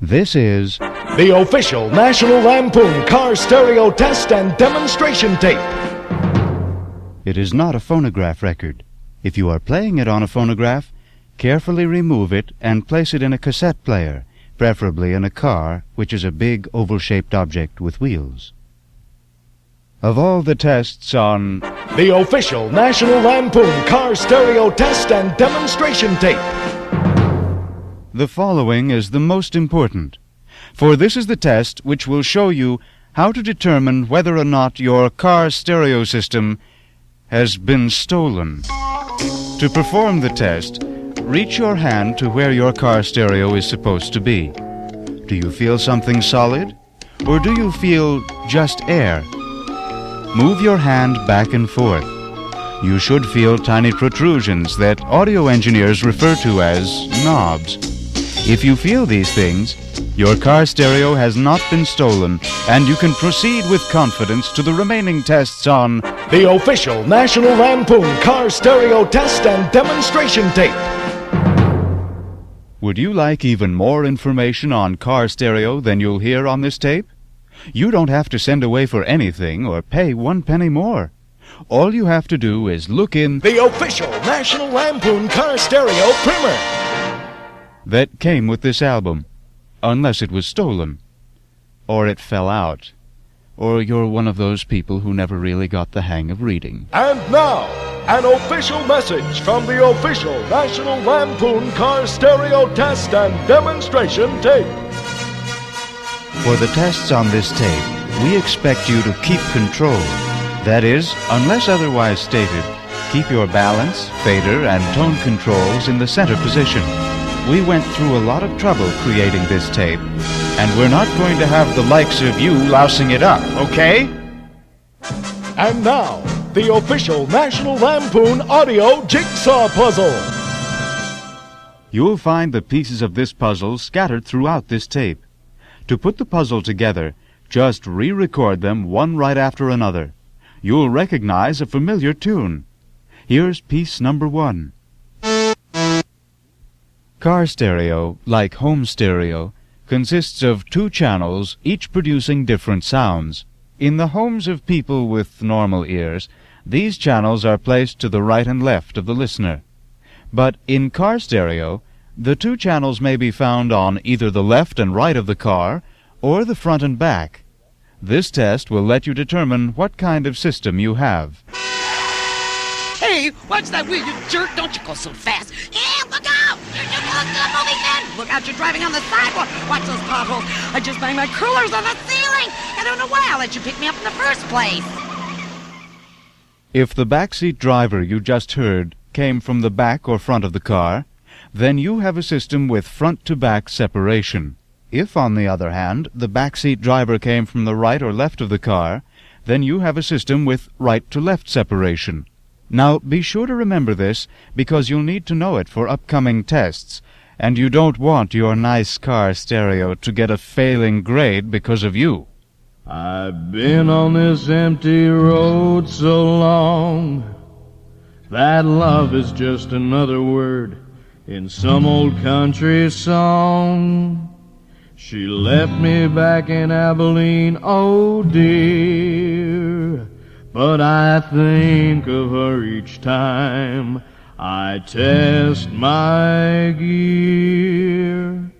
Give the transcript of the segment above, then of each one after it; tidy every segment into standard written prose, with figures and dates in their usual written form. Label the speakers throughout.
Speaker 1: This is
Speaker 2: the official National Lampoon car stereo test and demonstration tape.
Speaker 1: It is not a phonograph record. If you are playing it on a phonograph, carefully remove it and place it in a cassette player, preferably in a car, which is a big oval-shaped object with wheels. Of all the tests on
Speaker 2: the official National Lampoon car stereo test and demonstration tape,
Speaker 1: the following is the most important, for this is the test which will show you how to determine whether or not your car stereo system has been stolen. To perform the test, reach your hand to where your car stereo is supposed to be. Do you feel something solid, or do you feel just air? Move your hand back and forth. You should feel tiny protrusions that audio engineers refer to as knobs. If you feel these things, your car stereo has not been stolen, and you can proceed with confidence to the remaining tests on
Speaker 2: the official National Lampoon car stereo test and demonstration tape.
Speaker 1: Would you like even more information on car stereo than you'll hear on this tape? You don't have to send away for anything or pay 1 penny more. All you have to do is look in
Speaker 2: the official National Lampoon car stereo primer
Speaker 1: that came with this album, unless it was stolen, or it fell out, or you're one of those people who never really got the hang of reading.
Speaker 2: And now, an official message from the official National Lampoon car stereo test and demonstration tape.
Speaker 1: For the tests on this tape, we expect you to keep control. That is, unless otherwise stated, keep your balance, fader, and tone controls in the center position. We went through a lot of trouble creating this tape, and we're not going to have the likes of you lousing it up, okay?
Speaker 2: And now, the official National Lampoon audio jigsaw puzzle.
Speaker 1: You'll find the pieces of this puzzle scattered throughout this tape. To put the puzzle together, just re-record them one right after another. You'll recognize a familiar tune. Here's piece number 1. Car stereo, like home stereo, consists of 2 channels, each producing different sounds. In the homes of people with normal ears, these channels are placed to the right and left of the listener. But in car stereo, the 2 channels may be found on either the left and right of the car, or the front and back. This test will let you determine what kind of system you have.
Speaker 3: Hey, watch that wheel, you jerk! Don't you go so fast! Yeah, look out! You're moving in! Look out, you're driving on the sidewalk! Watch those potholes! I just banged my curlers on the ceiling! I don't know why I let you pick me up in the first place!
Speaker 1: If the backseat driver you just heard came from the back or front of the car, then you have a system with front-to-back separation. If, on the other hand, the backseat driver came from the right or left of the car, then you have a system with right-to-left separation. Now, be sure to remember this, because you'll need to know it for upcoming tests, and you don't want your nice car stereo to get a failing grade because of you.
Speaker 4: I've been on this empty road so long that love is just another word in some old country song. She left me back in Abilene, oh dear, but I think of her each time I test my gear.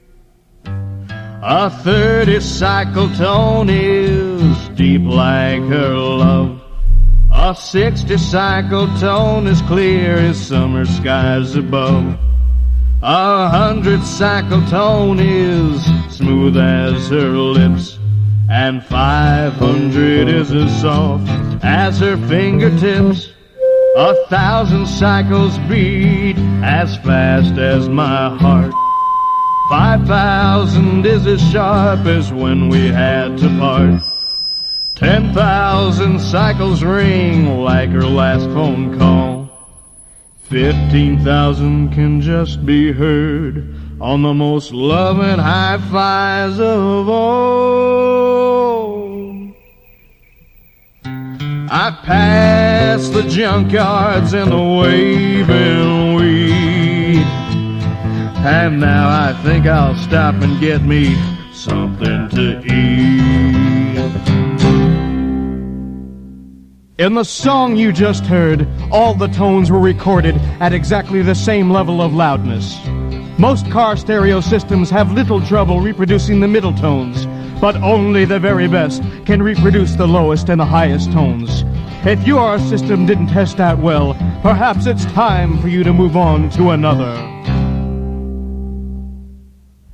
Speaker 4: A 30 cycle tone is deep like her love. A 60 cycle tone is clear as summer skies above. 100 cycle tone is smooth as her lips, and 500 is as soft as her fingertips. 1,000 cycles beat as fast as my heart. 5,000 is as sharp as when we had to part. 10,000 cycles ring like her last phone call. 15,000 can just be heard on the most loving hi-fis of all. I pass the junkyards and the waving weed, And now I think I'll stop and get me something to eat. In the song you just heard, all the tones were recorded at exactly the same level of loudness. Most car stereo systems have little trouble reproducing the middle tones, but only the very best can reproduce the lowest and the highest tones. If your system didn't test out well, perhaps it's time for you to move on to another.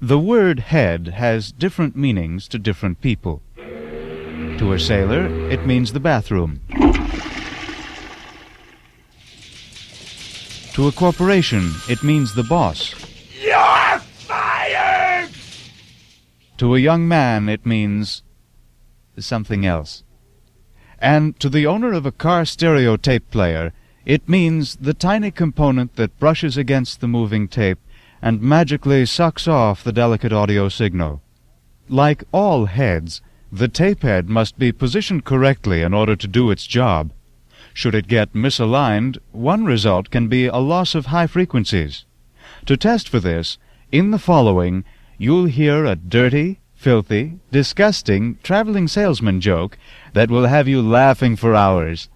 Speaker 1: The word head has different meanings to different people. To a sailor, it means the bathroom. To a corporation, it means the boss.
Speaker 2: You're fired!
Speaker 1: To a young man, it means something else. And to the owner of a car stereo tape player, it means the tiny component that brushes against the moving tape and magically sucks off the delicate audio signal. Like all heads, the tape head must be positioned correctly in order to do its job. Should it get misaligned, one result can be a loss of high frequencies. To test for this, in the following, you'll hear a dirty, filthy, disgusting traveling salesman joke that will have you laughing for hours.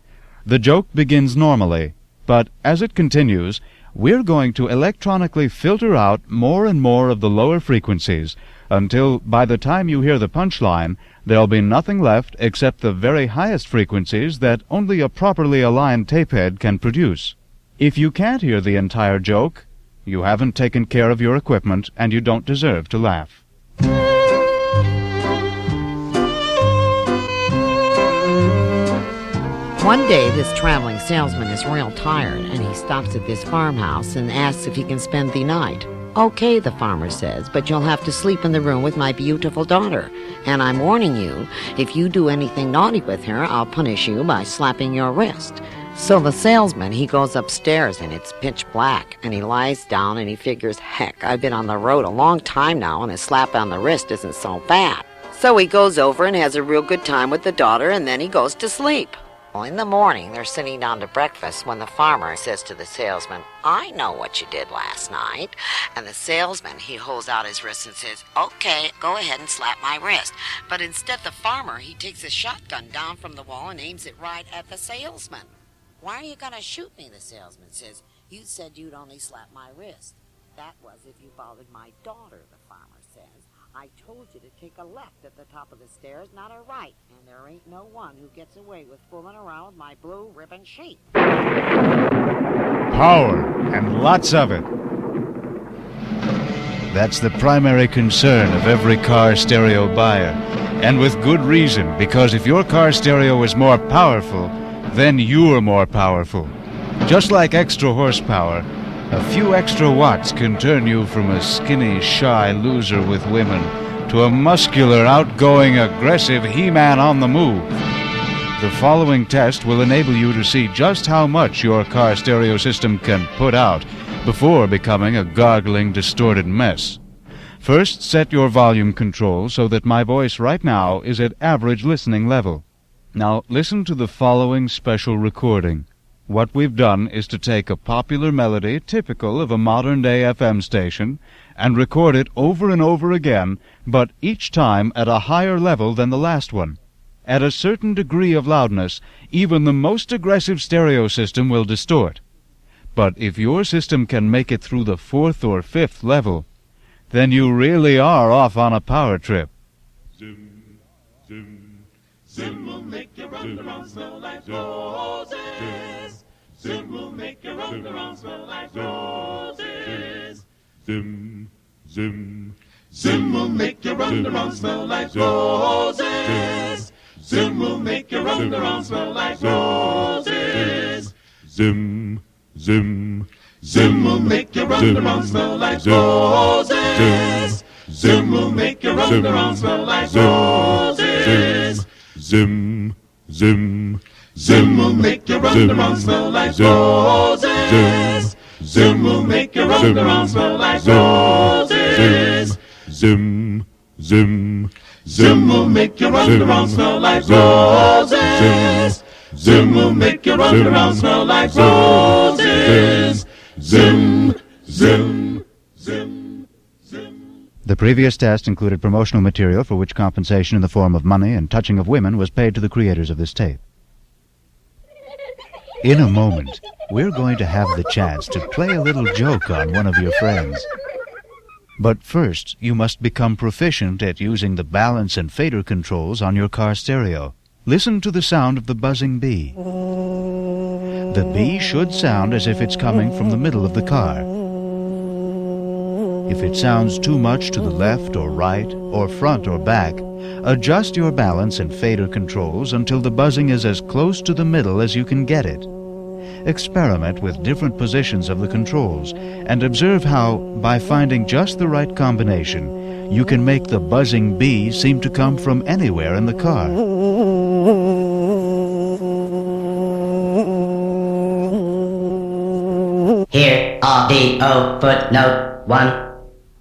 Speaker 1: The joke begins normally, but as it continues, we're going to electronically filter out more and more of the lower frequencies until by the time you hear the punchline, there'll be nothing left except the very highest frequencies that only a properly aligned tapehead can produce. If you can't hear the entire joke, you haven't taken care of your equipment and you don't deserve to laugh.
Speaker 3: One day, this traveling salesman is real tired, and he stops at this farmhouse and asks if he can spend the night. Okay, the farmer says, but you'll have to sleep in the room with my beautiful daughter. And I'm warning you, if you do anything naughty with her, I'll punish you by slapping your wrist. So the salesman, he goes upstairs, and it's pitch black, and he lies down and he figures, heck, I've been on the road a long time now, and a slap on the wrist isn't so bad. So he goes over and has a real good time with the daughter, and then he goes to sleep. Well, in the morning, they're sitting down to breakfast when the farmer says to the salesman, I know what you did last night. And the salesman, he holds out his wrist and says, okay, go ahead and slap my wrist. But instead, the farmer, he takes his shotgun down from the wall and aims it right at the salesman. Why are you going to shoot me, the salesman says. You said you'd only slap my wrist. That was if you bothered my daughter, the farmer says. I told you to take a left at the top of the stairs, not a right. And there ain't no one who gets away with fooling around with my blue ribbon sheep.
Speaker 1: Power, and lots of it. That's the primary concern of every car stereo buyer. And with good reason, because if your car stereo is more powerful, then you're more powerful. Just like extra horsepower, a few extra watts can turn you from a skinny, shy loser with women to a muscular, outgoing, aggressive He-Man on the move. The following test will enable you to see just how much your car stereo system can put out before becoming a gargling, distorted mess. First, set your volume control so that my voice right now is at average listening level. Now, listen to the following special recording. What we've done is to take a popular melody typical of a modern-day FM station and record it over and over again, but each time at a higher level than the last one. At a certain degree of loudness, even the most aggressive stereo system will distort. But if your system can make it through the 4th or 5th level, then you really are off on a power trip.
Speaker 5: Zoom, zoom, zoom will make your underarms smell like roses. Zoom will make your underarms smell like roses. Zoom, zoom, zoom will make your underarms smell like roses. Zoom will make your underarms smell like roses. Zoom, zoom, zoom will make your underarms smell like roses. Zoom will make your underarms smell like roses. Zoom, zoom, zoom will make your underarms smell like roses. Zoom will make your underarms smell like roses. Zoom, zoom, zoom will make your underarms smell like roses. Zoom will make your underarms smell like roses. Zoom, zoom, zoom.
Speaker 1: The previous test included promotional material for which compensation in the form of money and touching of women was paid to the creators of this tape. In a moment, we're going to have the chance to play a little joke on one of your friends. But first, you must become proficient at using the balance and fader controls on your car stereo. Listen to the sound of the buzzing bee. The bee should sound as if it's coming from the middle of the car. If it sounds too much to the left or right, or front or back, adjust your balance and fader controls until the buzzing is as close to the middle as you can get it. Experiment with different positions of the controls and observe how, by finding just the right combination, you can make the buzzing bee seem to come from anywhere in the car.
Speaker 6: Here, audio footnote 1.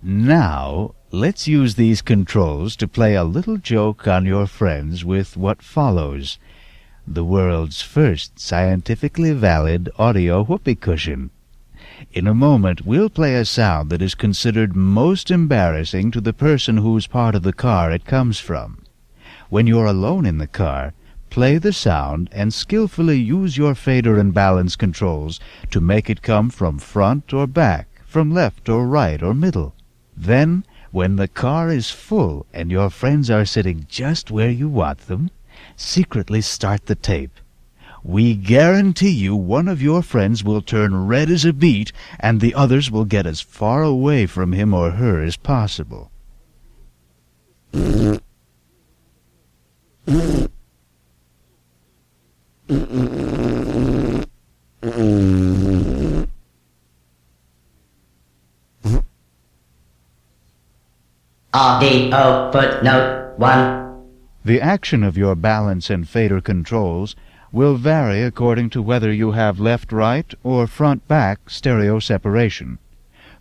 Speaker 1: Now, let's use these controls to play a little joke on your friends with what follows: the world's first scientifically valid audio whoopee cushion. In a moment, we'll play a sound that is considered most embarrassing to the person whose part of the car it comes from. When you're alone in the car, play the sound and skillfully use your fader and balance controls to make it come from front or back, from left or right or middle. Then, when the car is full and your friends are sitting just where you want them, secretly start the tape. We guarantee you one of your friends will turn red as a beet and the others will get as far away from him or her as possible.
Speaker 6: Audio footnote 1.
Speaker 1: The action of your balance and fader controls will vary according to whether you have left-right or front-back stereo separation.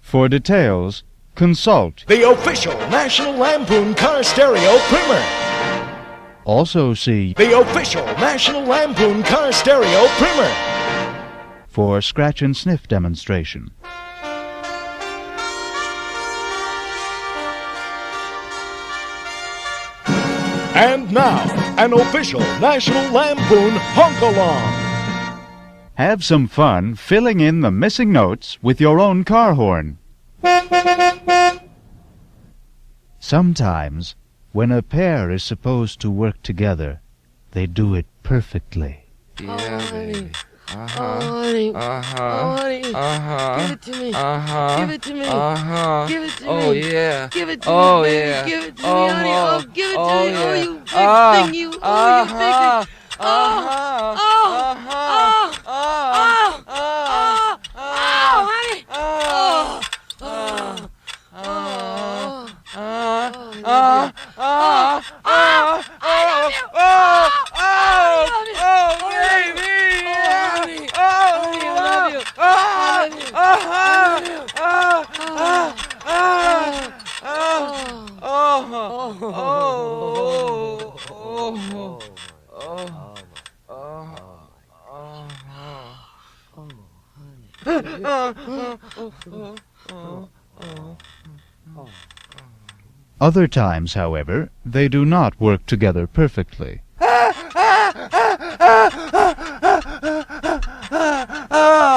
Speaker 1: For details, consult
Speaker 2: The official National Lampoon Car Stereo Primer.
Speaker 1: Also see
Speaker 2: The official National Lampoon Car Stereo Primer.
Speaker 1: for scratch and sniff demonstration.
Speaker 2: And now, an official National Lampoon honk-along.
Speaker 1: Have some fun filling in the missing notes with your own car horn. Sometimes, when a pair is supposed to work together, they do it perfectly.
Speaker 7: Yeah, baby.
Speaker 3: Oh, honey. Oh, honey. Give it to me. Give it to me. Give it to me.
Speaker 7: Oh, yeah.
Speaker 3: Give it to
Speaker 7: Oh,
Speaker 3: me, baby.
Speaker 7: yeah.
Speaker 3: Give it to
Speaker 7: Oh,
Speaker 3: me, honey.
Speaker 7: oh.
Speaker 3: Oh, give it to
Speaker 7: Oh,
Speaker 3: me. Oh,
Speaker 7: yeah.
Speaker 3: you big thing, you. Oh, you big thing. Oh,
Speaker 7: Uh-huh.
Speaker 3: oh,
Speaker 7: Uh-huh.
Speaker 3: oh, oh, oh, oh, honey. Oh,
Speaker 1: Other times, however, they do not work together perfectly.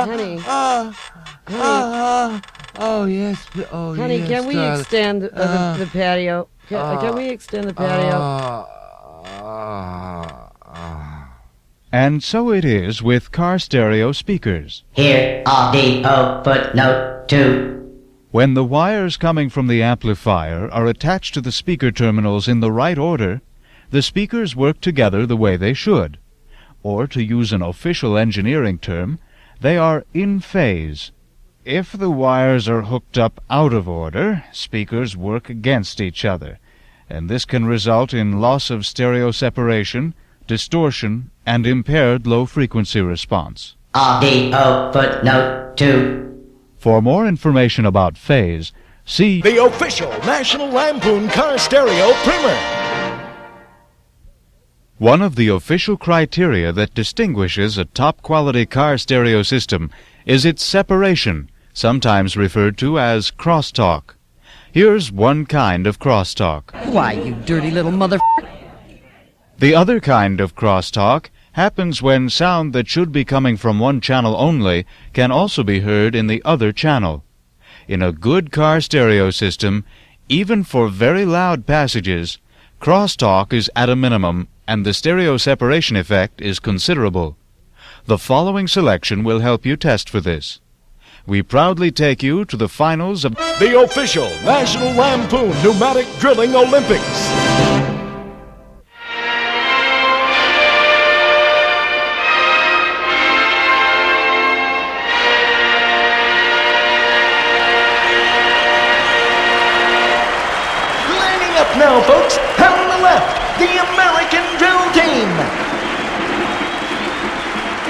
Speaker 3: honey.
Speaker 7: Oh, yes. Oh,
Speaker 3: Honey,
Speaker 7: yes,
Speaker 3: can we
Speaker 7: darling.
Speaker 3: extend the patio? Can we extend the patio?
Speaker 1: And so it is with car stereo speakers.
Speaker 6: Here, audio footnote 2.
Speaker 1: When the wires coming from the amplifier are attached to the speaker terminals in the right order, the speakers work together the way they should. Or, to use an official engineering term, they are in phase. If the wires are hooked up out of order, speakers work against each other, and this can result in loss of stereo separation, distortion, and impaired low-frequency response.
Speaker 6: Audio footnote 2.
Speaker 1: For more information about phase, see
Speaker 2: The official National Lampoon Car Stereo Primer.
Speaker 1: one of the official criteria that distinguishes a top-quality car stereo system is its separation, sometimes referred to as crosstalk. Here's one kind of crosstalk.
Speaker 3: Why, you dirty little mother...
Speaker 1: The other kind of crosstalk happens when sound that should be coming from one channel only can also be heard in the other channel. In a good car stereo system, even for very loud passages, crosstalk is at a minimum and the stereo separation effect is considerable. The following selection will help you test for this. We proudly take you to the finals of
Speaker 2: the official National Lampoon Pneumatic Drilling Olympics. Lining up now, folks. On the left, the American drill team.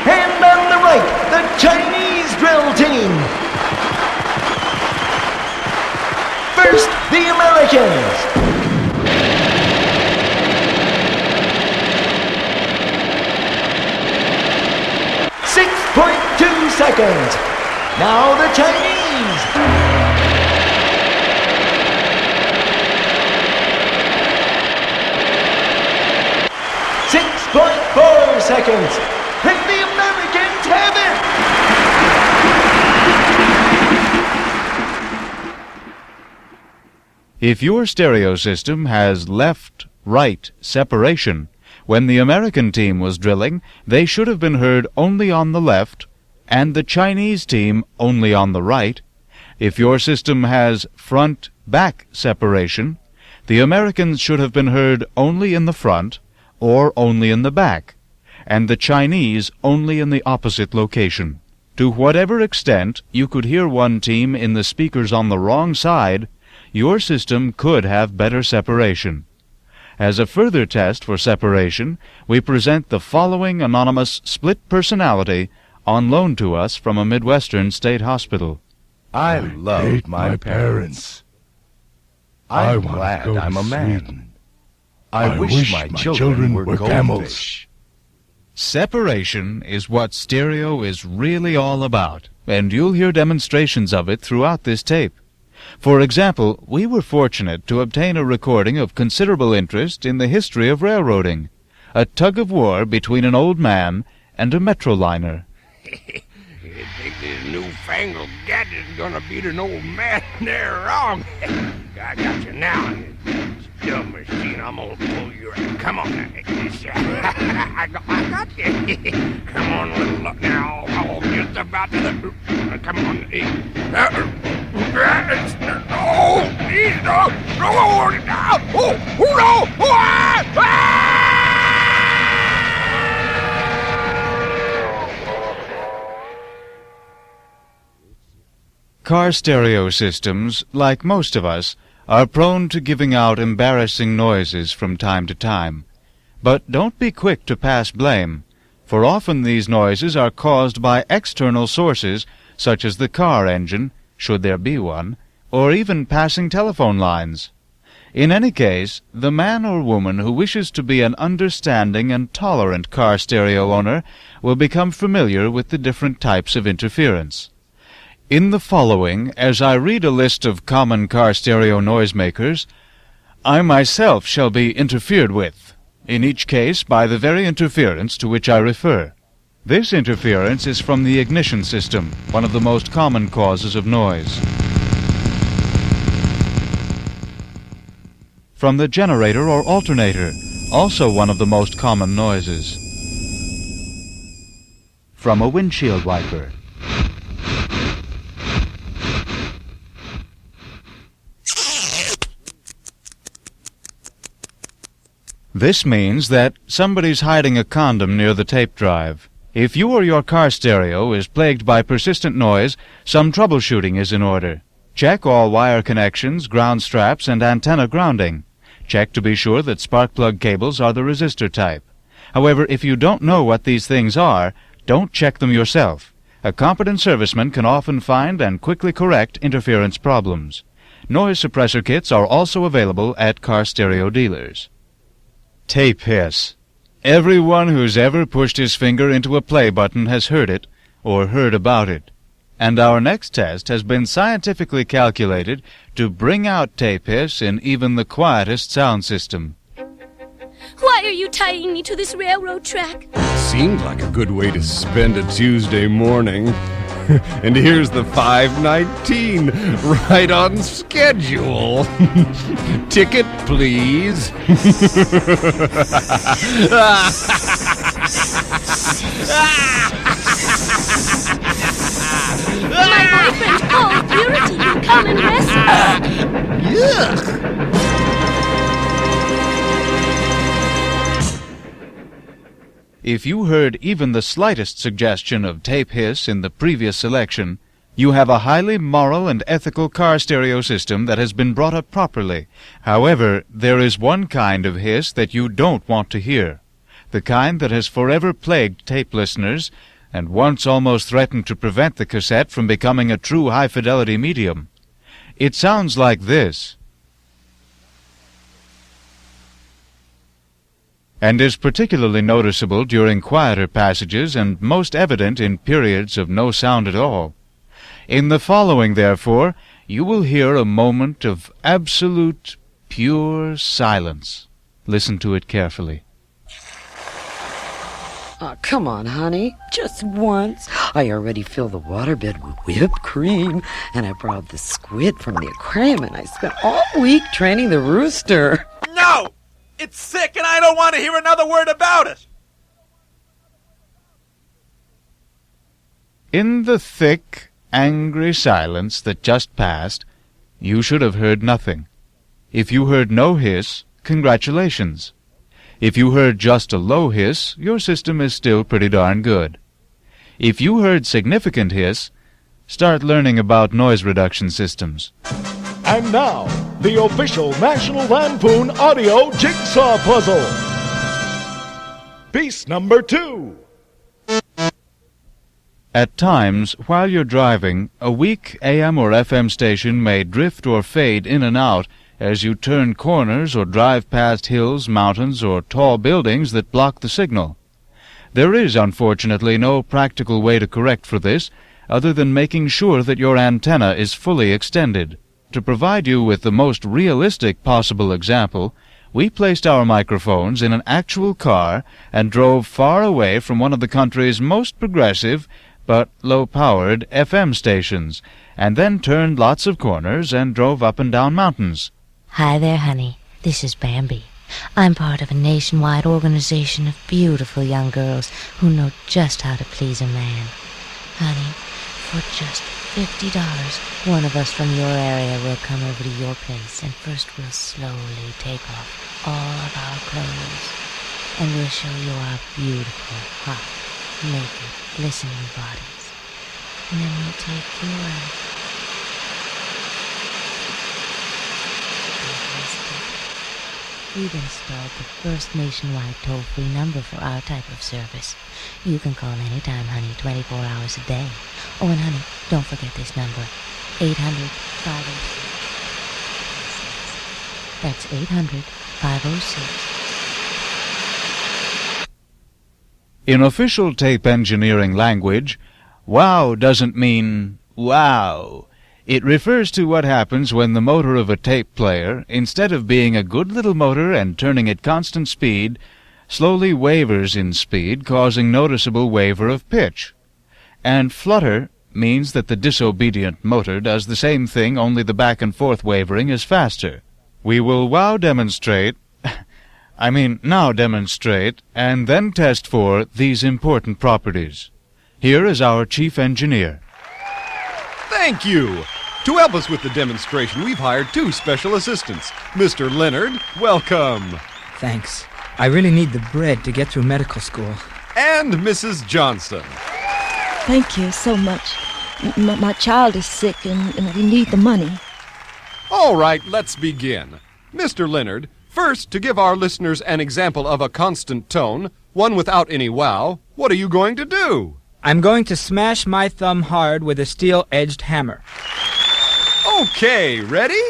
Speaker 2: And on the right, the Chinese drill team. First, the Americans. .2 seconds. Now the Chinese. .4 seconds. And the Americans have it!
Speaker 1: If your stereo system has left-right separation, when the American team was drilling, they should have been heard only on the left, and the Chinese team only on the right. If your system has front-back separation, the Americans should have been heard only in the front, or only in the back, and the Chinese only in the opposite location. To whatever extent you could hear one team in the speakers on the wrong side, your system could have better separation. As a further test for separation, we present the following anonymous split personality on loan to us from a Midwestern state hospital.
Speaker 8: I love my parents. I'm glad I'm a man. I wish my children were goldfish.
Speaker 1: Separation is what stereo is really all about, and you'll hear demonstrations of it throughout this tape. For example, we were fortunate to obtain a recording of considerable interest in the history of railroading, a tug-of-war between an old man and a metroliner.
Speaker 9: You think this newfangled gadget's gonna beat an old man? They're wrong. I got you now, you dumb machine. I'm gonna pull you right. Come on now. I got you. Come on, little luck now. Oh, just about to... Come on.
Speaker 1: Car stereo systems, like most of us, are prone to giving out embarrassing noises from time to time. But don't be quick to pass blame, for often these noises are caused by external sources such as the car engine, should there be one, or even passing telephone lines. In any case, the man or woman who wishes to be an understanding and tolerant car stereo owner will become familiar with the different types of interference. In the following, as I read a list of common car stereo noisemakers, I myself shall be interfered with, in each case by the very interference to which I refer. This interference is from the ignition system, one of the most common causes of noise. From the generator or alternator, also one of the most common noises. From a windshield wiper. This means that somebody's hiding a condom near the tape drive. If you or your car stereo is plagued by persistent noise, some troubleshooting is in order. Check all wire connections, ground straps, and antenna grounding. Check to be sure that spark plug cables are the resistor type. However, if you don't know what these things are, don't check them yourself. A competent serviceman can often find and quickly correct interference problems. Noise suppressor kits are also available at car stereo dealers. Tape hiss. Everyone who's ever pushed his finger into a play button has heard it, or heard about it. And our next test has been scientifically calculated to bring out tape hiss in even the quietest sound system.
Speaker 10: Why are you tying me to this railroad track?
Speaker 11: Seemed like a good way to spend a Tuesday morning. And here's the 5:19, right on schedule. Ticket, please.
Speaker 10: My boyfriend called Purity to come and rescue me.
Speaker 11: Yuck!
Speaker 1: If you heard even the slightest suggestion of tape hiss in the previous selection, you have a highly moral and ethical car stereo system that has been brought up properly. However, there is one kind of hiss that you don't want to hear, the kind that has forever plagued tape listeners and once almost threatened to prevent the cassette from becoming a true high-fidelity medium. It sounds like this, and is particularly noticeable during quieter passages and most evident in periods of no sound at all. In the following, therefore, you will hear a moment of absolute, pure silence. Listen to it carefully.
Speaker 3: Oh, come on, honey. Just once. I already filled the waterbed with whipped cream, and I brought the squid from the aquarium, and I spent all week training the rooster.
Speaker 12: No! It's sick, and I don't want to hear another word about it!
Speaker 1: In the thick, angry silence that just passed, you should have heard nothing. If you heard no hiss, congratulations. If you heard just a low hiss, your system is still pretty darn good. If you heard significant hiss, start learning about noise reduction systems.
Speaker 2: And now, the official National Lampoon audio jigsaw puzzle. Piece number 2.
Speaker 1: At times, while you're driving, a weak AM or FM station may drift or fade in and out as you turn corners or drive past hills, mountains, or tall buildings that block the signal. There is, unfortunately, no practical way to correct for this other than making sure that your antenna is fully extended. To provide you with the most realistic possible example, we placed our microphones in an actual car and drove far away from one of the country's most progressive but low-powered FM stations, and then turned lots of corners and drove up and down mountains.
Speaker 13: Hi there, honey. This is Bambi. I'm part of a nationwide organization of beautiful young girls who know just how to please a man. Honey, for just $50, one of us from your area will come over to your place, and first we'll slowly take off all of our clothes, and we'll show you our beautiful, hot, naked, glistening bodies, and then we'll take you out. We've installed the first nationwide toll-free number for our type of service. You can call anytime, honey, 24 hours a day. Oh, and honey, don't forget this number, 800-506. That's 800-506.
Speaker 1: In official tape engineering language, wow doesn't mean wow. It refers to what happens when the motor of a tape player, instead of being a good little motor and turning at constant speed, slowly wavers in speed, causing noticeable waver of pitch. And flutter means that the disobedient motor does the same thing, only the back and forth wavering is faster. We will now demonstrate, and then test for these important properties. Here is our chief engineer.
Speaker 11: Thank you! To help us with the demonstration, we've hired 2 special assistants. Mr. Leonard, welcome.
Speaker 14: Thanks. I really need the bread to get through medical school.
Speaker 11: And Mrs. Johnson.
Speaker 15: Thank you so much. My child is sick and we need the money.
Speaker 11: All right, let's begin. Mr. Leonard, first, to give our listeners an example of a constant tone, one without any wow, what are you going to do?
Speaker 14: I'm going to smash my thumb hard with a steel-edged hammer.
Speaker 11: Okay, ready?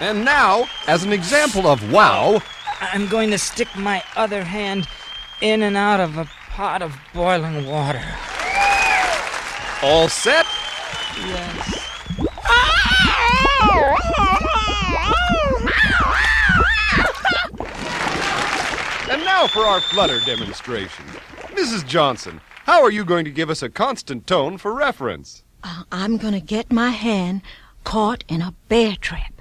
Speaker 11: And now, as an example of wow,
Speaker 14: I'm going to stick my other hand in and out of a pot of boiling water.
Speaker 11: All set?
Speaker 14: Yes.
Speaker 11: And now for our flutter demonstration. Mrs. Johnson, how are you going to give us a constant tone for reference?
Speaker 15: I'm gonna get my hand caught in a bear trap.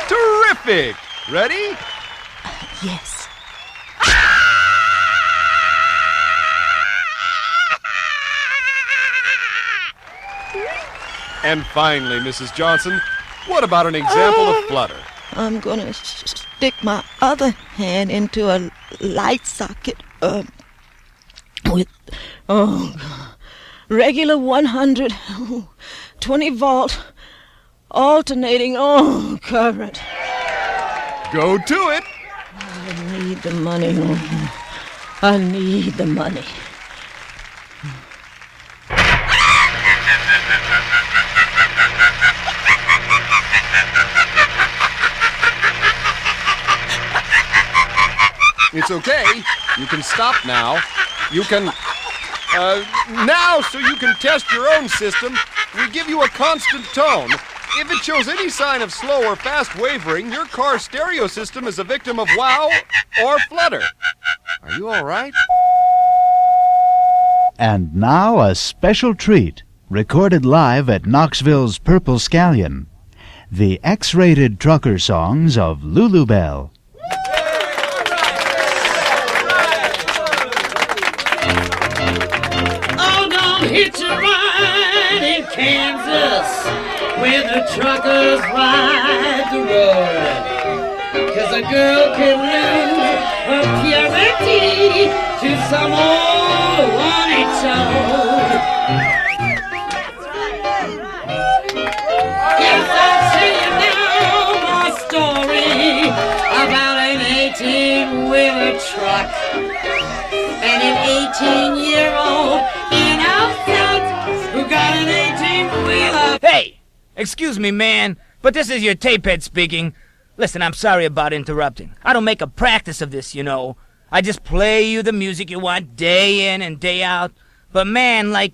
Speaker 11: Terrific! Ready?
Speaker 15: Yes.
Speaker 11: And finally, Mrs. Johnson, what about an example of flutter?
Speaker 15: I'm gonna stick my other hand into a light socket with regular 120 volt alternating current.
Speaker 11: Go to it.
Speaker 15: I need the money. I need the money.
Speaker 11: It's okay. You can stop now. You can... now, so you can test your own system, we give you a constant tone. If it shows any sign of slow or fast wavering, your car stereo system is a victim of wow or flutter. Are you all right?
Speaker 1: And now a special treat, recorded live at Knoxville's Purple Scallion. The X-rated trucker songs of Lulu Bell.
Speaker 3: Oh, don't hitch a ride in Kansas where the truckers ride the road. 'Cause a girl can lose her purity to some old one-toad. Yes, I'll tell you now my story about an 18-wheeler truck and an 18-year-old in our South who got an 18-wheeler.
Speaker 14: Hey! Excuse me, man, but this is your tape head speaking. Listen, I'm sorry about interrupting. I don't make a practice of this, you know. I just play you the music you want day in and day out. But man, I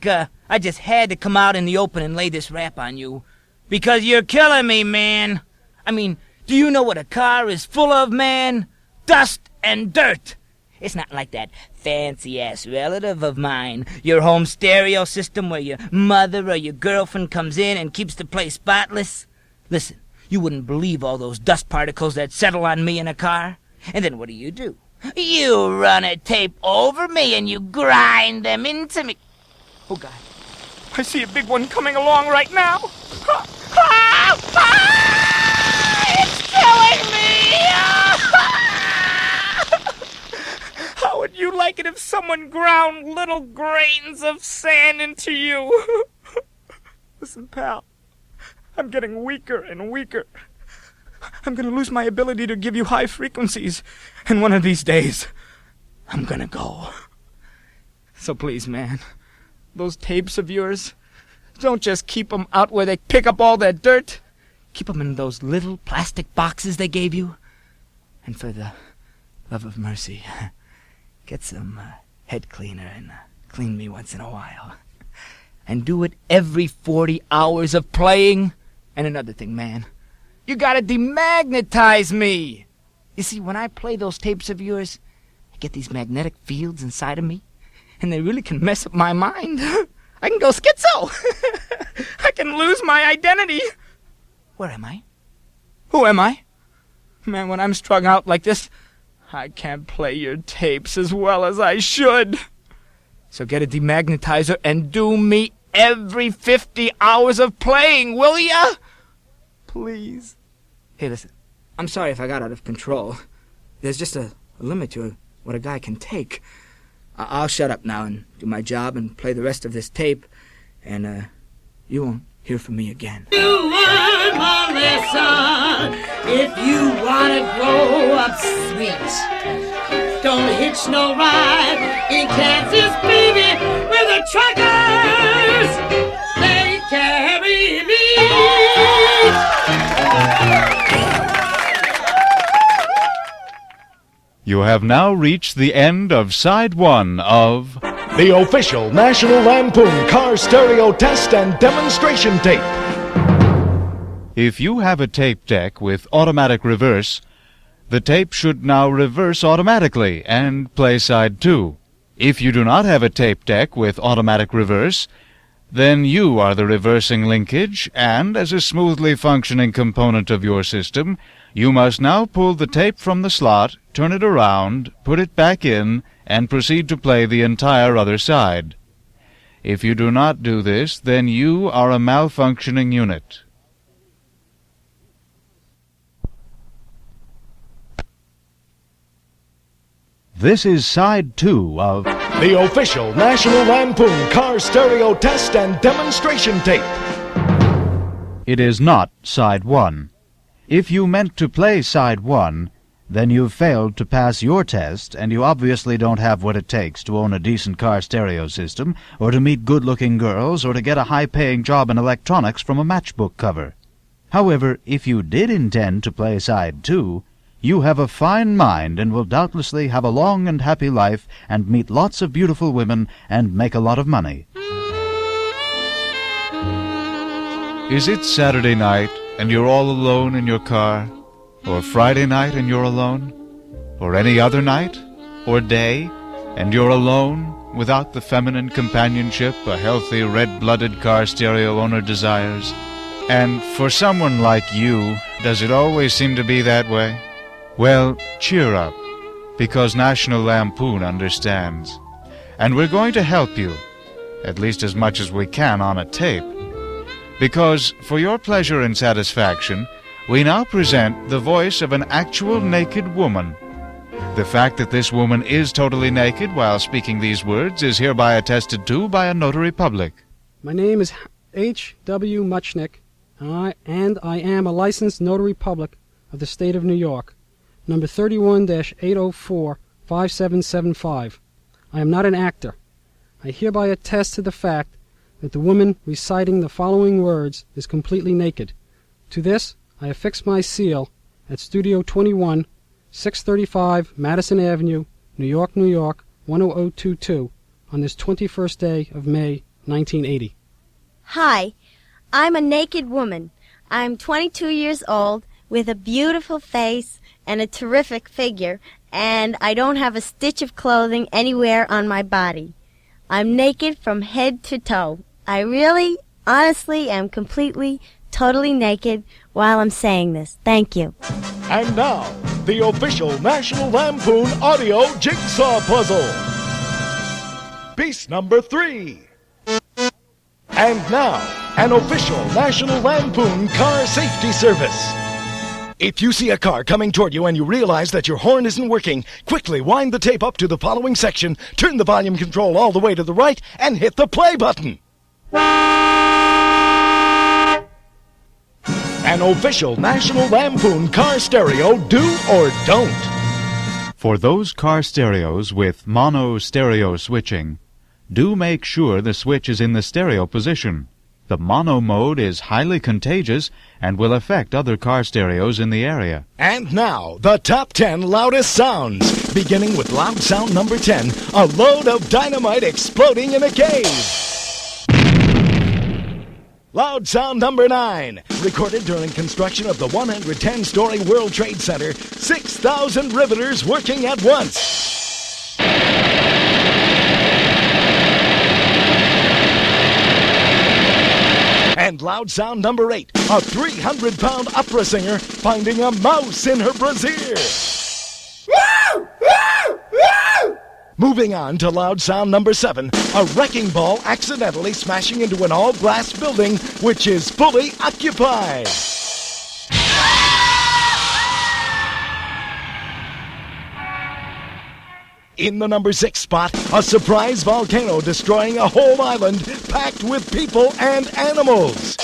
Speaker 14: just had to come out in the open and lay this rap on you. Because you're killing me, man. I mean, do you know what a car is full of, man? Dust and dirt. It's not like that fancy-ass relative of mine, your home stereo system where your mother or your girlfriend comes in and keeps the place spotless. Listen, you wouldn't believe all those dust particles that settle on me in a car. And then what do? You run a tape over me and you grind them into me. Oh, God. I see a big one coming along right now. It's killing me! How would you like it if someone ground little grains of sand into you? Listen, pal, I'm getting weaker and weaker. I'm gonna lose my ability to give you high frequencies, and one of these days, I'm gonna go. So please, man, those tapes of yours, don't just keep them out where they pick up all that dirt. Keep them in those little plastic boxes they gave you. And for the love of mercy, get some head cleaner and clean me once in a while. And do it every 40 hours of playing. And another thing, man, you gotta demagnetize me. You see, when I play those tapes of yours, I get these magnetic fields inside of me, and they really can mess up my mind. I can go schizo. I can lose my identity. Where am I? Who am I? Man, when I'm strung out like this, I can't play your tapes as well as I should. So get a demagnetizer and do me every 50 hours of playing, will ya? Please. Hey, listen, I'm sorry if I got out of control. There's just a limit to what a guy can take. I'll shut up now and do my job and play the rest of this tape, and you won't hear from me again.
Speaker 3: You learn my lesson if you want to grow up sweet. Don't hitch no ride in Kansas, baby, where the truckers, they carry me.
Speaker 1: You have now reached the end of side 1 of
Speaker 2: the official National Lampoon car stereo test and demonstration tape.
Speaker 1: If you have a tape deck with automatic reverse, the tape should now reverse automatically and play side 2. If you do not have a tape deck with automatic reverse, then you are the reversing linkage, and as a smoothly functioning component of your system, you must now pull the tape from the slot, turn it around, put it back in, and proceed to play the entire other side. If you do not do this, then you are a malfunctioning unit. This is side 2 of
Speaker 2: the official National Lampoon car stereo test and demonstration tape.
Speaker 1: It is not side 1. If you meant to play side 1, then you've failed to pass your test, and you obviously don't have what it takes to own a decent car stereo system, or to meet good-looking girls, or to get a high-paying job in electronics from a matchbook cover. However, if you did intend to play side 2, you have a fine mind and will doubtlessly have a long and happy life and meet lots of beautiful women and make a lot of money. Is it Saturday night and you're all alone in your car? Or Friday night and you're alone? Or any other night or day and you're alone without the feminine companionship a healthy red-blooded car stereo owner desires? And for someone like you, does it always seem to be that way? Well, cheer up, because National Lampoon understands. And we're going to help you, at least as much as we can on a tape. Because, for your pleasure and satisfaction, we now present the voice of an actual naked woman. The fact that this woman is totally naked while speaking these words is hereby attested to by a notary public.
Speaker 16: My name is H.W. Muchnick, and I am a licensed notary public of the state of New York. Number 31-804-5775. I am not an actor. I hereby attest to the fact that the woman reciting the following words is completely naked. To this, I affix my seal at Studio 21, 635 Madison Avenue, New York, New York, 10022, on this 21st day of May, 1980.
Speaker 17: Hi, I'm a naked woman. I'm 22 years old, with a beautiful face and a terrific figure, and I don't have a stitch of clothing anywhere on my body. I'm naked from head to toe. I really, honestly am completely, totally naked while I'm saying this. Thank you.
Speaker 2: And now, the official National Lampoon audio jigsaw puzzle. Piece number 3. And now, an official National Lampoon car safety service. If you see a car coming toward you and you realize that your horn isn't working, quickly wind the tape up to the following section, turn the volume control all the way to the right, and hit the play button. An official National Lampoon car stereo, do or don't.
Speaker 1: For those car stereos with mono stereo switching, do make sure the switch is in the stereo position. The mono mode is highly contagious and will affect other car stereos in the area.
Speaker 2: And now, the top 10 loudest sounds, beginning with loud sound number 10, a load of dynamite exploding in a cave. Loud sound number 9, recorded during construction of the 110-story World Trade Center, 6,000 riveters working at once. And loud sound number 8, a 300-pound opera singer finding a mouse in her brassiere. Woo! Woo! Woo! Moving on to loud sound number 7, a wrecking ball accidentally smashing into an all-glass building which is fully occupied. In the number 6 spot, a surprise volcano destroying a whole island packed with people and animals.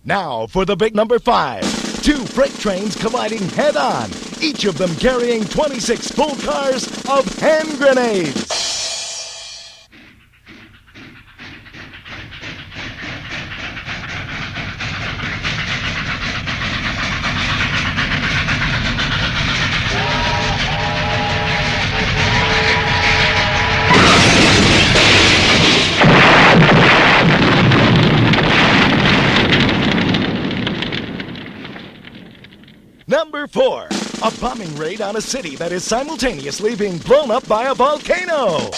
Speaker 2: Now for the big number 5. Two freight trains colliding head-on, each of them carrying 26 full cars of hand grenades. Number 4, a bombing raid on a city that is simultaneously being blown up by a volcano.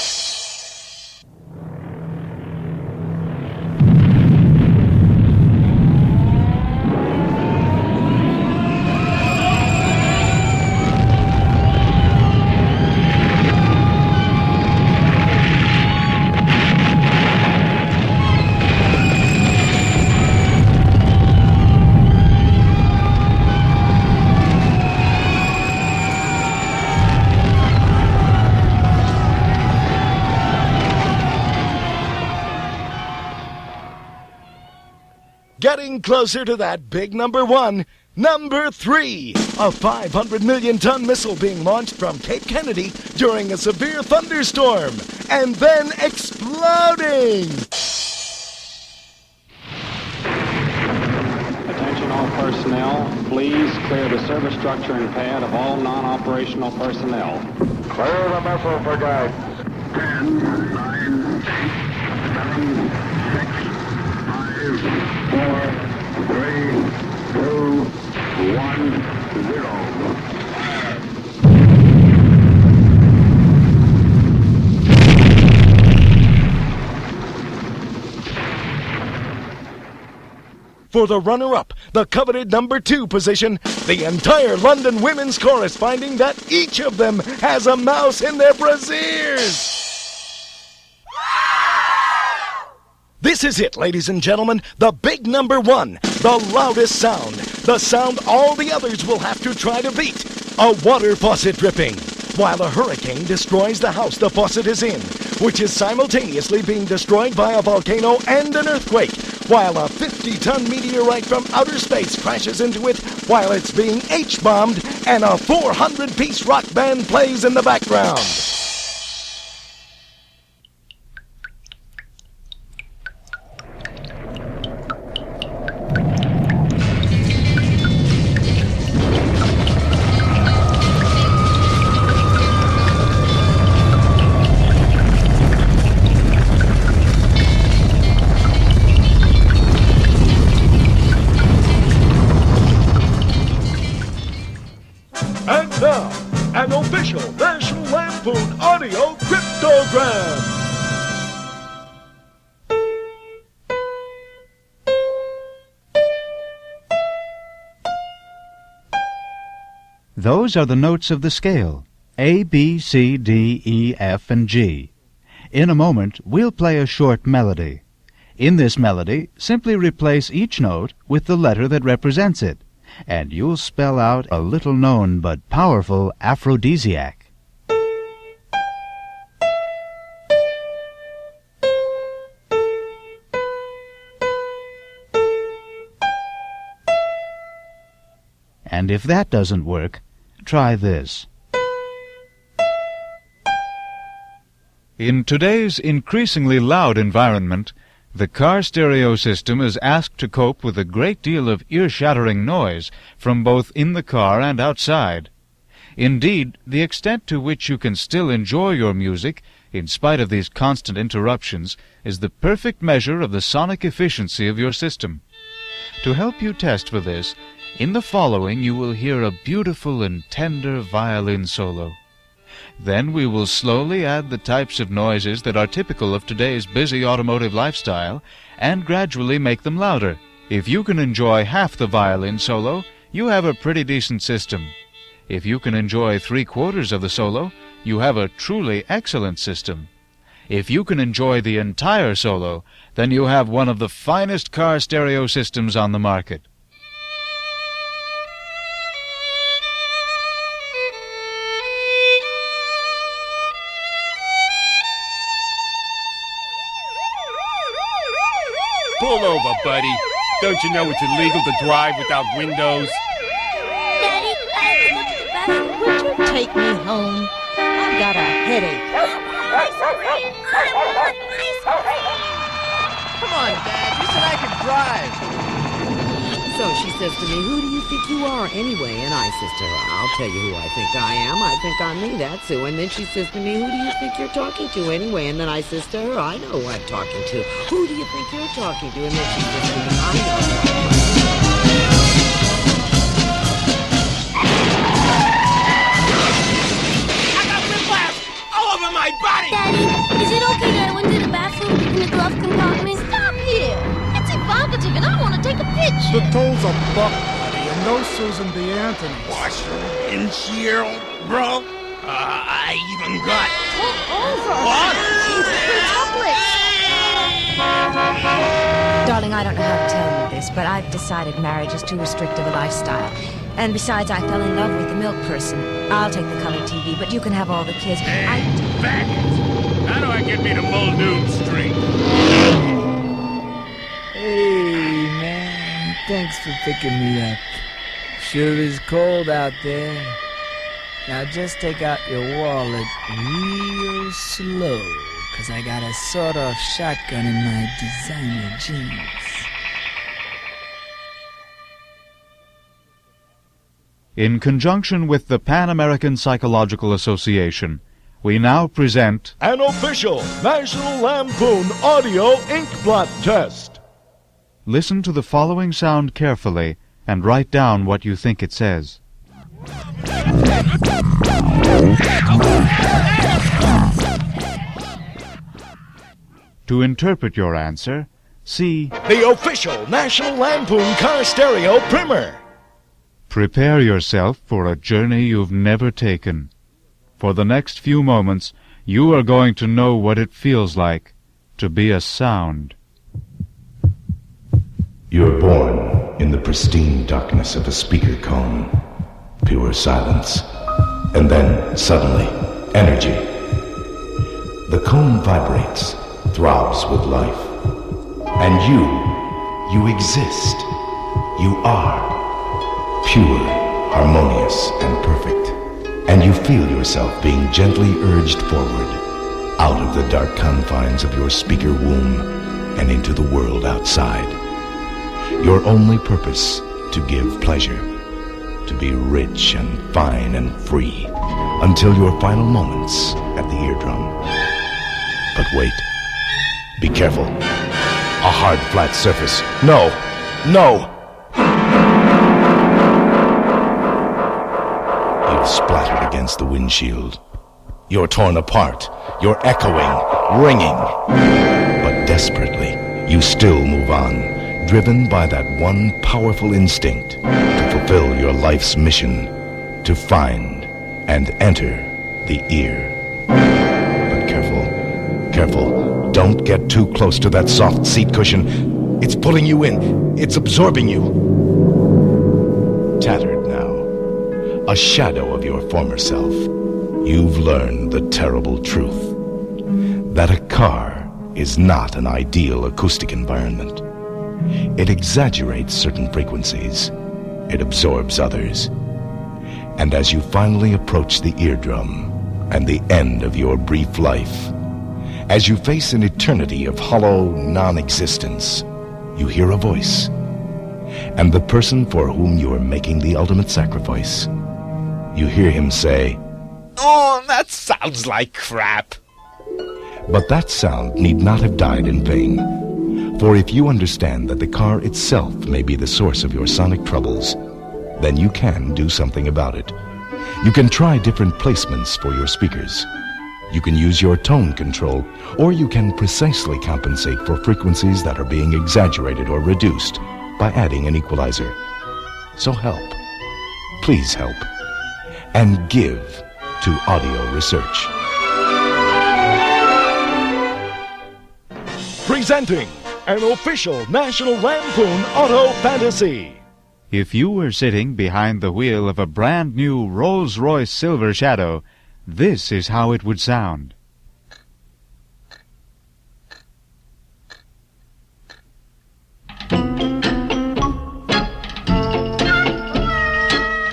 Speaker 2: Getting closer to that big number 1. Number 3, a 500 million ton missile being launched from Cape Kennedy during a severe thunderstorm, and then exploding.
Speaker 18: Attention all personnel, please clear the service structure and pad of all non-operational personnel.
Speaker 5: Clear the missile brigade. 10, 9, 8, 7, 6, 5, 4, 3, 2, 1, 0.
Speaker 2: For the runner-up, the coveted number 2 position, the entire London Women's Chorus finding that each of them has a mouse in their brassieres. This is it, ladies and gentlemen, the big number 1, the loudest sound, the sound all the others will have to try to beat, a water faucet dripping, while a hurricane destroys the house the faucet is in, which is simultaneously being destroyed by a volcano and an earthquake, while a 50-ton meteorite from outer space crashes into it while it's being H-bombed and a 400-piece rock band plays in the background. And now, an official National Lampoon audio cryptogram.
Speaker 1: Those are the notes of the scale, A, B, C, D, E, F, and G. In a moment, we'll play a short melody. In this melody, simply replace each note with the letter that represents it, and you'll spell out a little-known but powerful aphrodisiac. And if that doesn't work, try this. In today's increasingly loud environment, the car stereo system is asked to cope with a great deal of ear-shattering noise from both in the car and outside. Indeed, the extent to which you can still enjoy your music, in spite of these constant interruptions, is the perfect measure of the sonic efficiency of your system. To help you test for this, in the following you will hear a beautiful and tender violin solo. Then we will slowly add the types of noises that are typical of today's busy automotive lifestyle and gradually make them louder. If you can enjoy half the violin solo, you have a pretty decent system. If you can enjoy 3/4 of the solo, you have a truly excellent system. If you can enjoy the entire solo, then you have one of the finest car stereo systems on the market.
Speaker 9: Pull over, buddy. Don't you know it's illegal to drive without windows?
Speaker 15: take me home? I've got a headache.
Speaker 12: Come on, Dad. You said I could drive.
Speaker 3: So she says to me, who do you think you are anyway? And I says to her, I'll tell you who I think I am. I think I'm me, that's who. And then she says to me, who do you think you're talking to anyway? And then I says to her, I know who I'm talking to. Who do you think you're talking to? And then she says to me, I know.
Speaker 9: I got whiplash all over my body!
Speaker 10: Daddy, is it okay that I went to the bathroom in the glove compartment?
Speaker 17: Stop here! It's evocative and I want to take a picture.
Speaker 19: The toll's a buck, buddy, and no Susan B. Anthony.
Speaker 9: Wash your windshield, bro. I even got...
Speaker 17: Pull over!
Speaker 9: What?
Speaker 13: Darling, I don't know how to tell you this, but I've decided marriage is too restrictive a lifestyle. And besides, I fell in love with the milk person. I'll take the color TV, but you can have all the kids.
Speaker 9: Hey, faggots! How do I get me to Muldoon Street?
Speaker 7: Hey, man. Thanks for picking me up. Sure is cold out there. Now just take out your wallet real slow, 'cause I got a sawed-off shotgun in my designer jeans.
Speaker 1: In conjunction with the Pan American Psychological Association, we now present
Speaker 2: An official National Lampoon audio ink blot test.
Speaker 1: Listen to the following sound carefully and write down what you think it says. To interpret your answer, see
Speaker 2: The official National Lampoon car stereo primer.
Speaker 1: Prepare yourself for a journey you've never taken. For the next few moments, you are going to know what it feels like to be a sound.
Speaker 8: You're born in the pristine darkness of a speaker cone. Pure silence. And then, suddenly, energy. The cone vibrates, throbs with life. And you exist. You are. Pure, harmonious, and perfect. And you feel yourself being gently urged forward, out of the dark confines of your speaker womb and into the world outside. Your only purpose, to give pleasure, to be rich and fine and free, until your final moments at the eardrum. But wait. Be careful. A hard, flat surface. No! No! You've splattered against the windshield. You're torn apart. You're echoing, ringing. But desperately, you still move on, driven by that one powerful instinct to fulfill your life's mission, to find and enter the ear. But careful, careful. Don't get too close to that soft seat cushion. It's pulling you in. It's absorbing you. Tattered now. A shadow of your former self. You've learned the terrible truth. That a car is not an ideal acoustic environment. It exaggerates certain frequencies. It absorbs others. And as you finally approach the eardrum and the end of your brief life, as you face an eternity of hollow non-existence, you hear a voice. And the person for whom you are making the ultimate sacrifice, you hear him say,
Speaker 9: Oh, that sounds like crap.
Speaker 8: But that sound need not have died in vain. For if you understand that the car itself may be the source of your sonic troubles, then you can do something about it. You can try different placements for your speakers. You can use your tone control, or you can precisely compensate for frequencies that are being exaggerated or reduced by adding an equalizer. So help. Please help. And give to audio research.
Speaker 2: Presenting an official National Lampoon auto fantasy.
Speaker 1: If you were sitting behind the wheel of a brand new Rolls-Royce Silver Shadow, this is how it would sound.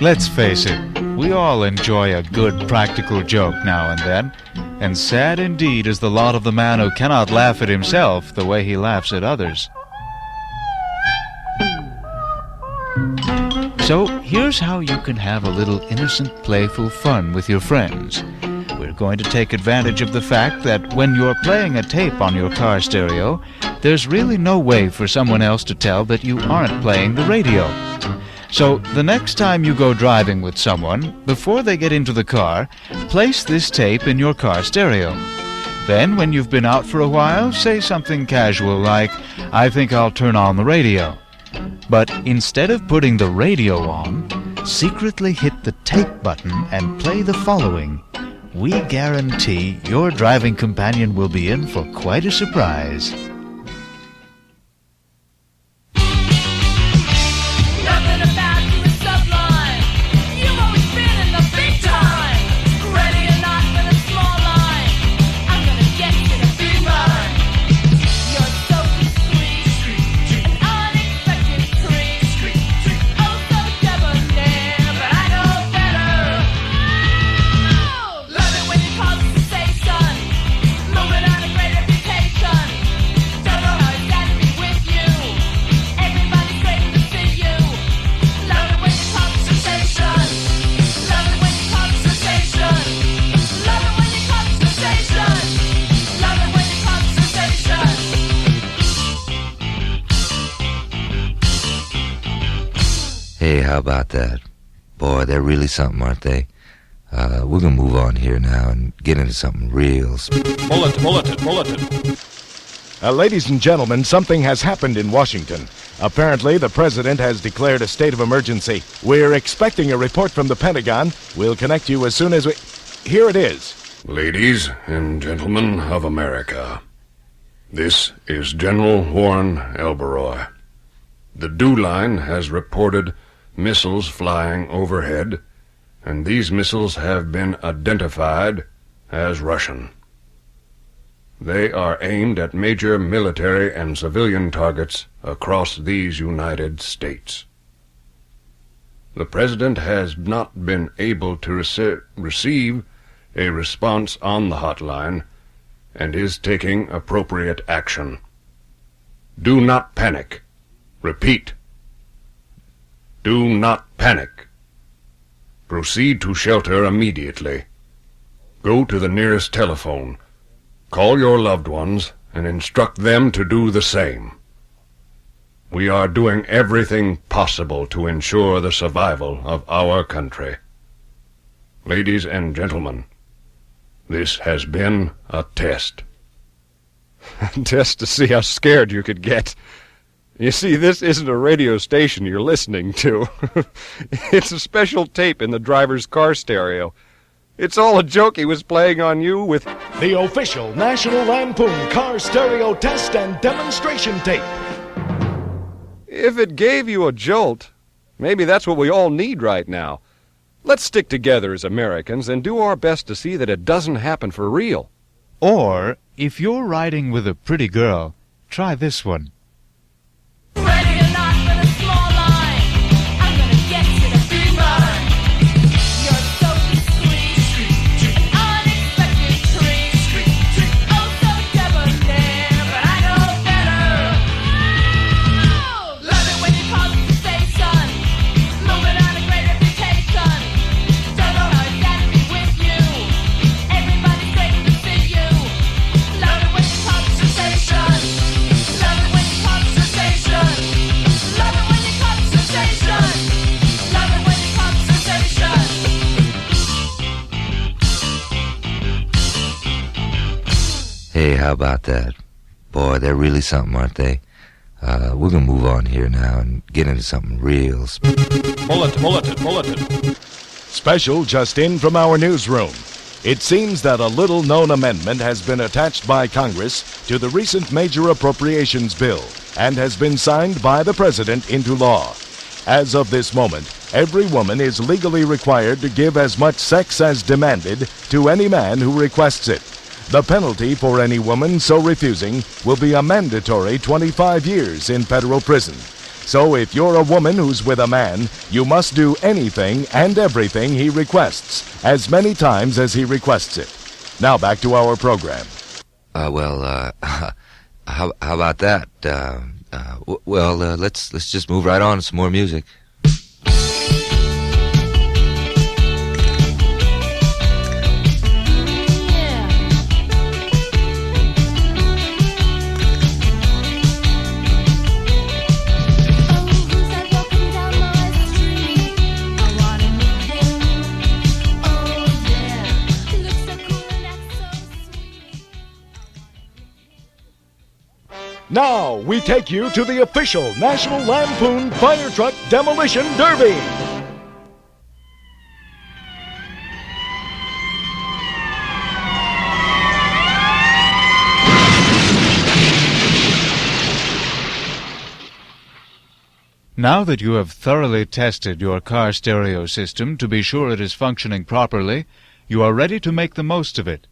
Speaker 1: Let's face it, We all enjoy a good practical joke now and then, and sad indeed is the lot of the man who cannot laugh at himself the way he laughs at others. So here's how you can have a little innocent, playful fun with your friends. We're going to take advantage of the fact that when you're playing a tape on your car stereo, there's really no way for someone else to tell that you aren't playing the radio. So the next time you go driving with someone, before they get into the car, place this tape in your car stereo. Then when you've been out for a while, say something casual like, "I think I'll turn on the radio." But instead of putting the radio on, secretly hit the tape button and play the following. We guarantee your driving companion will be in for quite a surprise.
Speaker 5: Nothing about you is sublime. You've always been in the big time. Ready or not for the small line, I'm gonna get you to be mine. You're so discreet, an unexpected treat. Oh, so debonair, but I know better. Love it when you call us to say, son, moving on a great reputation. Don't know how it's got to be with you. Everybody's waiting to see you. Love it when you call us to station. Love it when you call us to station. Love it when you call us to station. Love it when you call us to station.
Speaker 20: Hey, how about that? Boy, they're really something, aren't they? We're gonna move on here now and get into something real.
Speaker 2: Bulletin. Ladies and gentlemen, something has happened in Washington. Apparently, the president has declared a state of emergency. We're expecting a report from the Pentagon. We'll connect you as soon as we... Here it is.
Speaker 9: Ladies and gentlemen of America, this is General Warren Elberoy. The DEW line has reported missiles flying overhead, and these missiles have been identified as Russian. They are aimed at major military and civilian targets across these United States. The President has not been able to receive a response on the hotline and is taking appropriate action. Do not panic. Repeat. Do not panic. Proceed to shelter immediately. Go to the nearest telephone. Call your loved ones and instruct them to do the same. We are doing everything possible to ensure the survival of our country. Ladies and gentlemen, this has been a test.
Speaker 11: Test to see how scared you could get. You see, this isn't a radio station you're listening to. It's a special tape in the driver's car stereo. It's all a joke he was playing on you with...
Speaker 2: The official National Lampoon car stereo test and demonstration tape.
Speaker 11: If it gave you a jolt, maybe that's what we all need right now. Let's stick together as Americans and do our best to see that it doesn't happen for real.
Speaker 1: Or, if you're riding with a pretty girl, try this one.
Speaker 5: Ready or not for the small line, I'm gonna get you to be mine. You're so discreet, an unexpected treat. Oh, so debonair, but I know better. Love it when you call us to say, son, moving on a great reputation. Don't know how it's got to be with you. Everybody's waiting to see you. Love it when you call us to station. Love it when you call us to station. Love it when you call us to station. Love it when you call us to station.
Speaker 20: Hey, how about that? Boy, they're really something, aren't they? We're gonna move on here now and get into something real.
Speaker 2: Bulletin. Special just in from our newsroom. It seems that a little-known amendment has been attached by Congress to the recent major appropriations bill and has been signed by the President into law. As of this moment, every woman is legally required to give as much sex as demanded to any man who requests it. The penalty for any woman so refusing will be a mandatory 25 years in federal prison. So if you're a woman who's with a man, you must do anything and everything he requests, as many times as he requests it. Now back to our program.
Speaker 20: How about that? Let's just move right on to some more music.
Speaker 2: Now we take you to the official National Lampoon Fire Truck Demolition Derby.
Speaker 1: Now that you have thoroughly tested your car stereo system to be sure it is functioning properly, you are ready to make the most of it.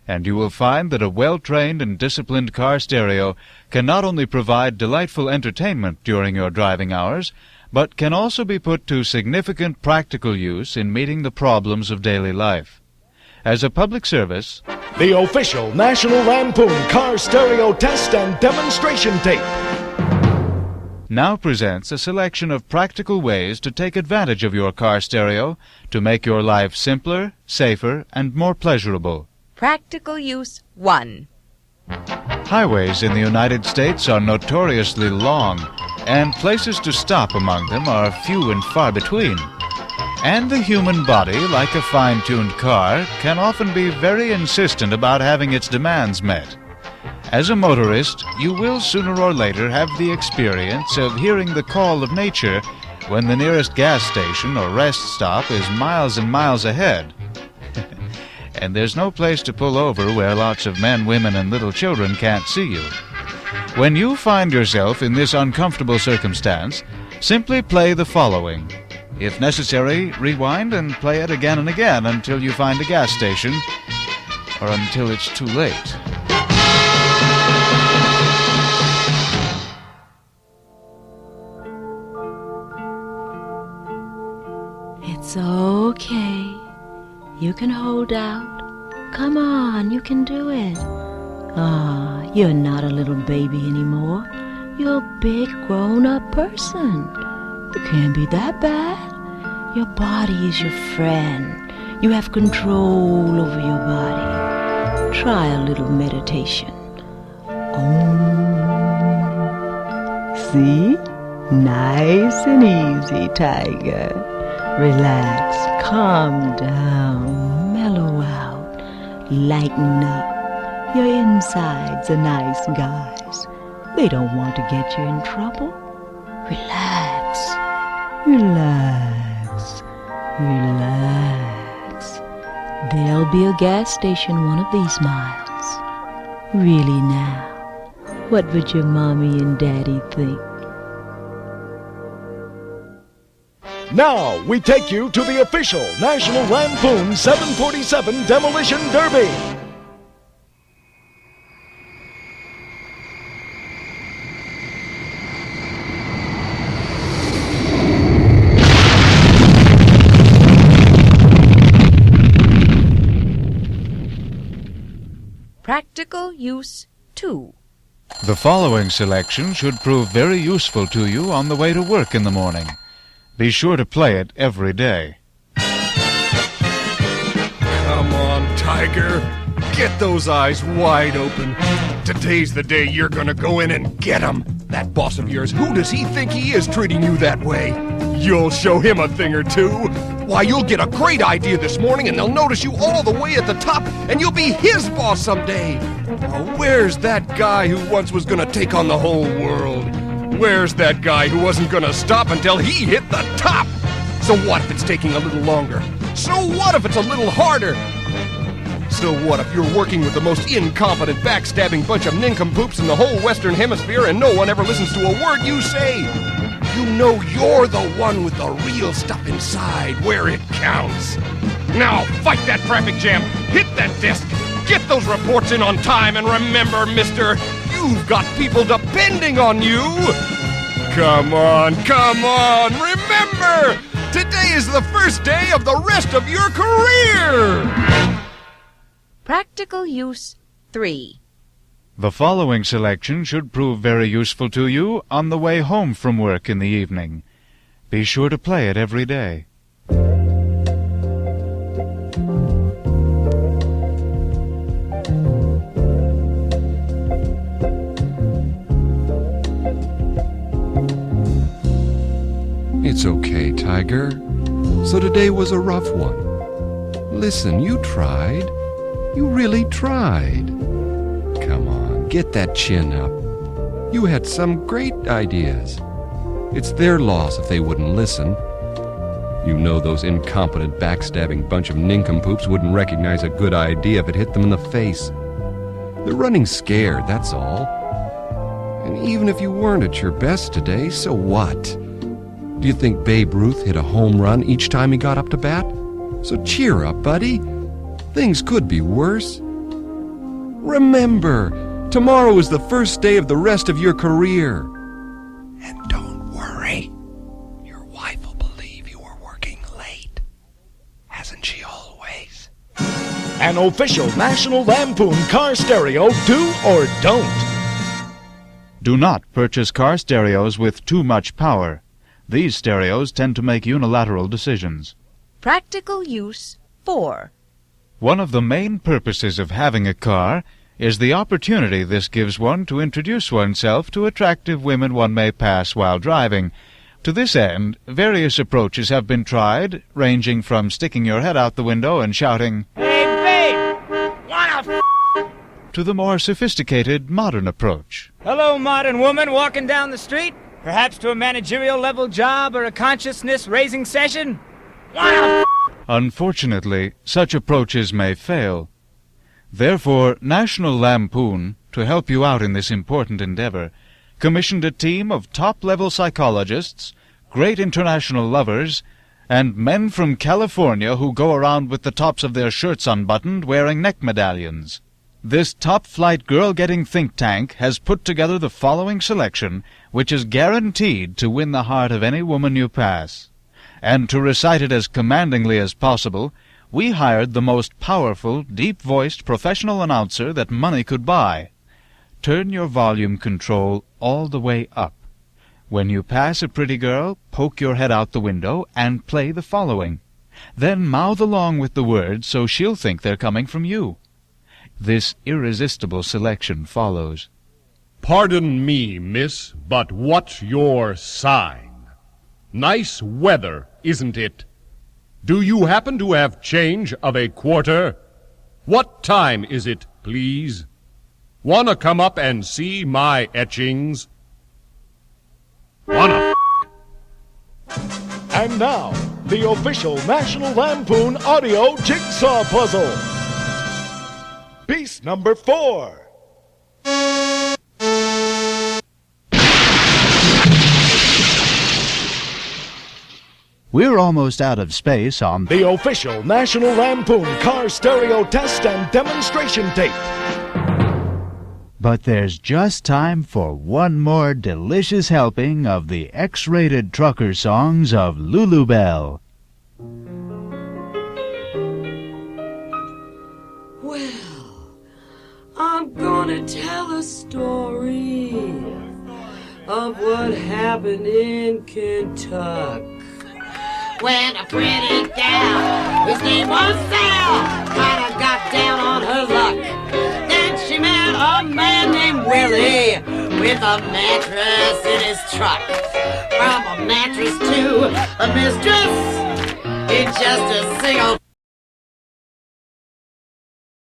Speaker 1: And you will find that a well-trained and disciplined car stereo can not only provide delightful entertainment during your driving hours, but can also be put to significant practical use in meeting the problems of daily life. As a public service,
Speaker 2: the official National Lampoon Car Stereo Test and Demonstration Tape
Speaker 1: now presents a selection of practical ways to take advantage of your car stereo to make your life simpler, safer, and more pleasurable.
Speaker 21: Practical use 1.
Speaker 1: Highways in the United States are notoriously long, and places to stop among them are few and far between. And the human body, like a fine-tuned car, can often be very insistent about having its demands met. As a motorist, you will sooner or later have the experience of hearing the call of nature when the nearest gas station or rest stop is miles and miles ahead. And there's no place to pull over where lots of men, women, and little children can't see you. When you find yourself in this uncomfortable circumstance, simply play the following. If necessary, rewind and play it again and again until you find a gas station, or until it's too late.
Speaker 22: It's okay. You can hold out. Come on, you can do it. Ah, you're not a little baby anymore. You're a big grown-up person. You can't be that bad. Your body is your friend. You have control over your body. Try a little meditation. See? Nice and easy, Tiger. Relax, calm down, mellow out, lighten up. Your insides are nice guys. They don't want to get you in trouble. Relax, relax, relax. There'll be a gas station one of these miles. Really now, what would your mommy and daddy think?
Speaker 2: Now we take you to the official National Lampoon 747 Demolition Derby.
Speaker 21: Practical use 2.
Speaker 1: The following selection should prove very useful to you on the way to work in the morning. Be sure to play it every day.
Speaker 11: Come on, Tiger. Get those eyes wide open. Today's the day you're gonna go in and get him. That boss of yours, who does he think he is treating you that way? You'll show him a thing or two. Why, you'll get a great idea this morning and they'll notice you all the way at the top and you'll be his boss someday. Oh, where's that guy who once was gonna take on the whole world? Where's that guy who wasn't gonna stop until he hit the top? So what if it's taking a little longer? So what if it's a little harder? So what if you're working with the most incompetent, backstabbing bunch of nincompoops in the whole Western Hemisphere and no one ever listens to a word you say? You know you're the one with the real stuff inside where it counts. Now fight that traffic jam, hit that desk, get those reports in on time, and remember, mister, you've got people depending on you. come on, come on. Remember, today is the first day of the rest of your career.
Speaker 21: Practical use 3.
Speaker 1: The following selection should prove very useful to you on the way home from work in the evening. Be sure to play it every day.
Speaker 11: It's okay, Tiger. So today was a rough one. Listen, you tried. You really tried. Come on, get that chin up. You had some great ideas. It's their loss if they wouldn't listen. You know those incompetent, backstabbing bunch of nincompoops wouldn't recognize a good idea if it hit them in the face. They're running scared, that's all. And even if you weren't at your best today, so what? Do you think Babe Ruth hit a home run each time he got up to bat? So cheer up, buddy. Things could be worse. Remember, tomorrow is the first day of the rest of your career. And don't worry. Your wife will believe you were working late. Hasn't she always?
Speaker 2: An official National Lampoon car stereo, do or don't.
Speaker 1: Do not purchase car stereos with too much power. These stereos tend to make unilateral decisions.
Speaker 21: Practical use 4.
Speaker 1: One of the main purposes of having a car is the opportunity this gives one to introduce oneself to attractive women one may pass while driving. To this end, various approaches have been tried, ranging from sticking your head out the window and shouting,
Speaker 14: Hey, babe! Wanna
Speaker 1: to the more sophisticated modern approach.
Speaker 14: Hello, modern woman walking down the street? Perhaps to a managerial level job or a consciousness-raising session? Wanna
Speaker 1: Unfortunately, such approaches may fail. Therefore, National Lampoon, to help you out in this important endeavor, commissioned a team of top-level psychologists, great international lovers, and men from California who go around with the tops of their shirts unbuttoned wearing neck medallions. This top-flight girl-getting think tank has put together the following selection, which is guaranteed to win the heart of any woman you pass. And to recite it as commandingly as possible, we hired the most powerful, deep-voiced professional announcer that money could buy. Turn your volume control all the way up. When you pass a pretty girl, poke your head out the window and play the following. Then mouth along with the words so she'll think they're coming from you. This irresistible selection follows.
Speaker 5: Pardon me, miss, but what's your sign? Nice weather, isn't it? Do you happen to have change of a quarter? What time is it, please? Wanna come up and see my etchings? Wanna
Speaker 2: And now, the official National Lampoon audio jigsaw puzzle. Piece number 4.
Speaker 1: We're almost out of space on
Speaker 2: the official National Lampoon car stereo test and demonstration tape.
Speaker 1: But there's just time for one more delicious helping of the X-rated trucker songs of Lulu Bell.
Speaker 4: Well, I'm gonna tell a story of what happened in Kentucky.
Speaker 3: When a pretty gal, whose name was Sal, kinda got down on her luck. Then she met a man named Willie with a mattress in his truck. From a mattress to a mistress in just a single